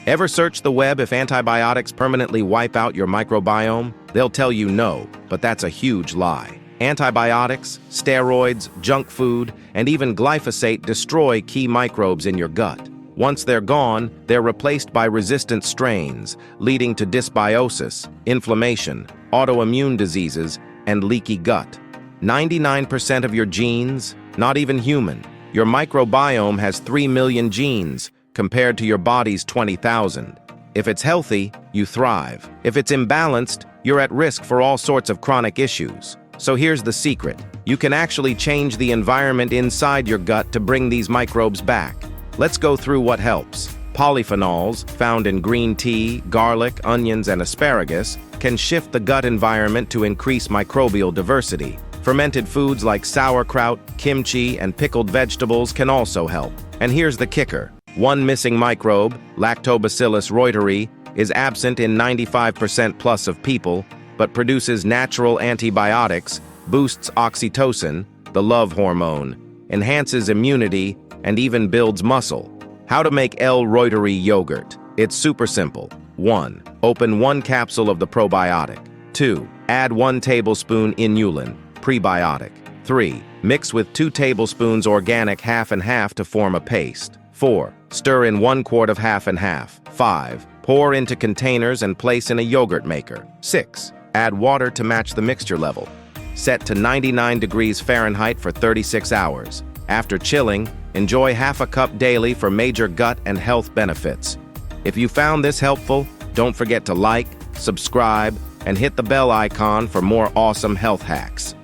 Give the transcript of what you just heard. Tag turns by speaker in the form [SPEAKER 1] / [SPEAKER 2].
[SPEAKER 1] Ever search the web if antibiotics permanently wipe out your microbiome? They'll tell you no, but that's a huge lie. Antibiotics, steroids, junk food, and even glyphosate destroy key microbes in your gut. Once they're gone, they're replaced by resistant strains, leading to dysbiosis, inflammation, autoimmune diseases, and leaky gut. 99% of your genes, not even human. Your microbiome has 3 million genes, compared to your body's 20,000. If it's healthy, you thrive. If it's imbalanced, you're at risk for all sorts of chronic issues. So here's the secret. You can actually change the environment inside your gut to bring these microbes back. Let's go through what helps. Polyphenols, found in green tea, garlic, onions, and asparagus, can shift the gut environment to increase microbial diversity. Fermented foods like sauerkraut, kimchi, and pickled vegetables can also help. And here's the kicker. One missing microbe, Lactobacillus Reuteri, is absent in 95% plus of people, but produces natural antibiotics, boosts oxytocin, the love hormone, enhances immunity, and even builds muscle. How to make L. Reuteri yogurt. It's super simple. 1. Open 1 capsule of the probiotic. 2. Add 1 tablespoon inulin, prebiotic. 3. Mix with 2 tablespoons organic half and half to form a paste. 4. Stir in 1 quart of half and half. 5. Pour into containers and place in a yogurt maker. 6. Add water to match the mixture level. Set to 99 degrees Fahrenheit for 36 hours. After chilling, enjoy half a cup daily for major gut and health benefits. If you found this helpful, don't forget to like, subscribe, and hit the bell icon for more awesome health hacks.